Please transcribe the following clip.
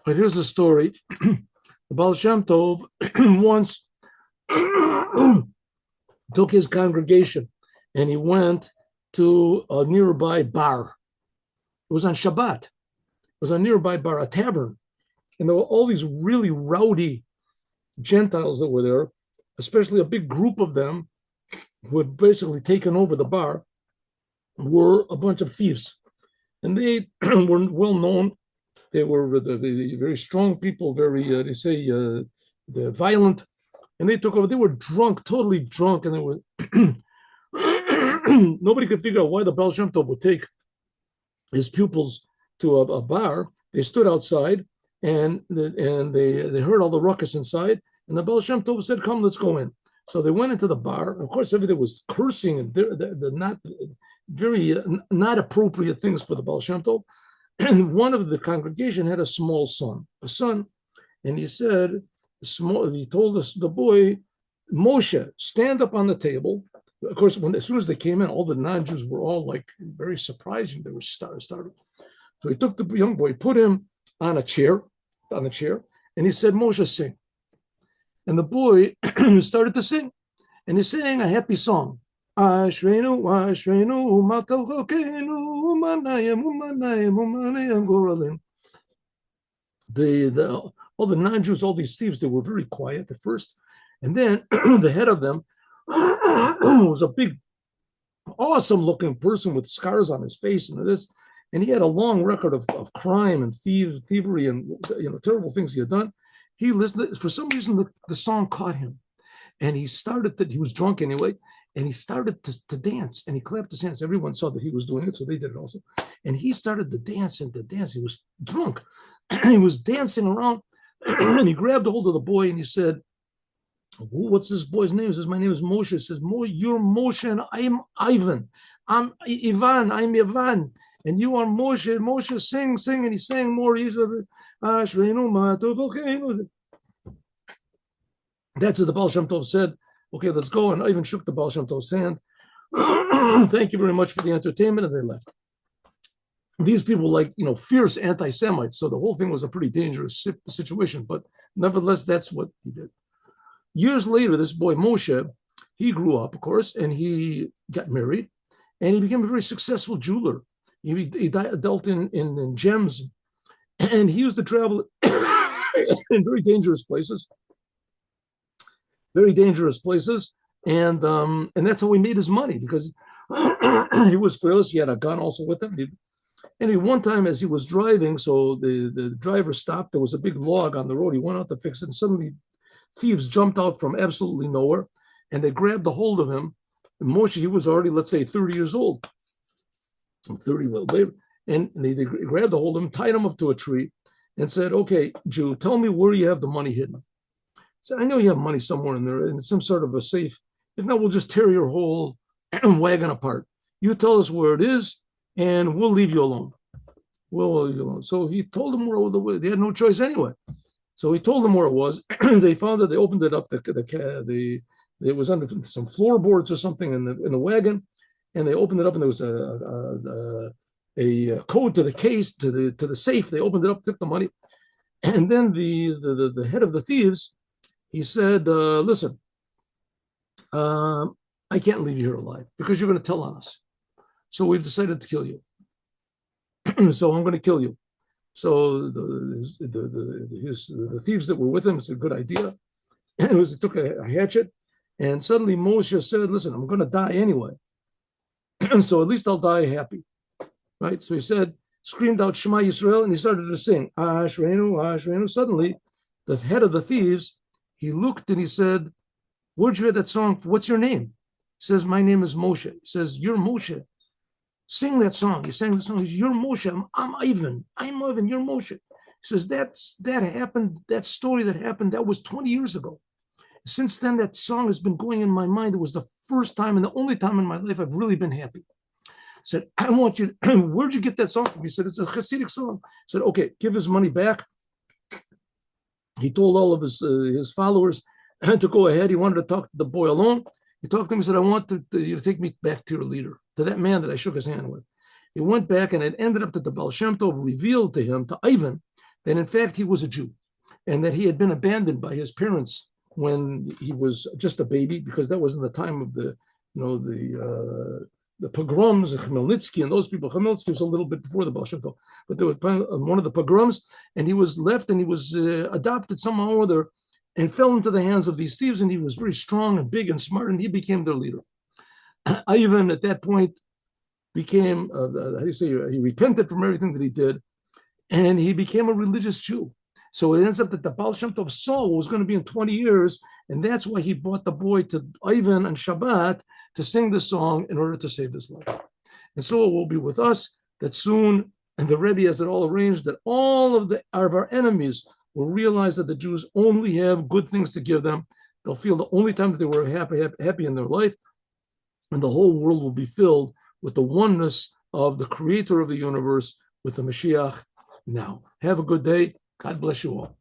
But here's the story. The Baal Shem Tov once took his congregation and he went to a nearby bar. It was on Shabbat. It was a nearby bar, a tavern. And there were all these really rowdy Gentiles that were there, especially a big group of them who had basically taken over the bar, were a bunch of thieves. And they were well known. They were the very strong people, very, they're violent. And they took over. They were drunk, totally drunk. And they were, nobody could figure out why the Baal Shem Tov would take his pupils to a bar. They stood outside and they heard all the ruckus inside. And the Baal Shem Tov said, come, let's go in. So they went into the bar. Of course, everything was cursing and they're not very not appropriate things for the Baal Shem Tov. And one of the congregation had a small son, and he said, he told us, the boy, Moshe, stand up on the table. Of course, as soon as they came in, all the non-Jews were all like very surprising. They were startled. So he took the young boy, put him on the chair, and he said, Moshe, sing. And the boy started to sing, and he sang a happy song. Ashreinu, Ashreinu, Matal Chokenu, Umanayim, Umanayim, Umanayim Goralim. All the non-Jews, all these thieves, they were very quiet at first. And then the head of them was a big, awesome-looking person with scars on his face and this. And he had a long record of crime and thievery and terrible things he had done. He listened. For some reason, the song caught him. And he was drunk anyway, and he started to dance, and he clapped his hands. Everyone saw that he was doing it, so they did it also. And he started to dance and to dance. He was drunk. He was dancing around, and he grabbed a hold of the boy, and he said, what's this boy's name? He says, my name is Moshe. He says, you're Moshe, and I'm Ivan. I'm Ivan. And you are Moshe. Moshe, sing. And he sang more. He said, that's what the Baal Shem Tov said. Okay, let's go. And I even shook the Baal Shem Tov's hand. Thank you very much for the entertainment. And they left. These people, fierce anti-Semites. So the whole thing was a pretty dangerous situation. But nevertheless, that's what he did. Years later, this boy Moshe, he grew up, of course, and he got married. And he became a very successful jeweler. He dealt in gems. And he used to travel in very dangerous places. And that's how he made his money, because he was fearless. He had a gun also with him. And one time as he was driving, so the driver stopped. There was a big log on the road. He went out to fix it, and suddenly thieves jumped out from absolutely nowhere, and they grabbed a hold of him. And Moshe, he was already, let's say, 30 years old. 30 later, and they grabbed a hold of him, tied him up to a tree, and said, okay, Jew, tell me where you have the money hidden. So I know you have money somewhere in there, in some sort of a safe. If not, we'll just tear your whole wagon apart. You tell us where it is, and we'll leave you alone. So he told them where they had no choice anyway. So he told them where it was. They found it. They opened it up. It was under some floorboards or something in the wagon, and they opened it up, and there was a code to the case, to the safe. They opened it up, took the money, and then the head of the thieves, he said, listen, I can't leave you here alive because you're going to tell on us. So we've decided to kill you. So I'm going to kill you. So the thieves that were with him, it's a good idea. He took a hatchet, and suddenly Moshe said, listen, I'm going to die anyway. So at least I'll die happy. Right? So he said, screamed out Shema Yisrael, and he started to sing, Ashreinu, Ashreinu. Suddenly, the head of the thieves, he looked and he said, where'd you hear that song? What's your name? He says, my name is Moshe. He says, you're Moshe. Sing that song. He sang the song. He says, you're Moshe. I'm Ivan. I'm Ivan. You're Moshe. He says, that happened, that story that happened, that was 20 years ago. Since then, that song has been going in my mind. It was the first time and the only time in my life I've really been happy. I said, I want you, where'd you get that song from? He said, it's a Chassidic song. I said, okay, give his money back. He told all of his followers to go ahead. He wanted to talk to the boy alone. He talked to him. He said, I want you to take me back to your leader, to that man that I shook his hand with. He went back, and it ended up that the Baal Shem Tov revealed to him, to Ivan, that in fact he was a Jew, and that he had been abandoned by his parents when he was just a baby, because that was in the time of the pogroms, Khmelnytsky and those people. Khmelnytsky was a little bit before the Baal Shem Tov, but there was one of the pogroms, and he was left, and he was adopted somehow or other, and fell into the hands of these thieves, and he was very strong and big and smart, and he became their leader. Ivan, at that point, became, he repented from everything that he did, and he became a religious Jew. So it ends up that the Baal Shem Tov saw what was going to be in 20 years, and that's why he brought the boy to Ivan on Shabbat to sing the song in order to save his life. And so it will be with us that soon, and the Rebbe has it all arranged, that all of our enemies will realize that the Jews only have good things to give them. They'll feel the only time that they were happy in their life, and the whole world will be filled with the oneness of the creator of the universe, with the Mashiach now. Have a good day. God bless you all.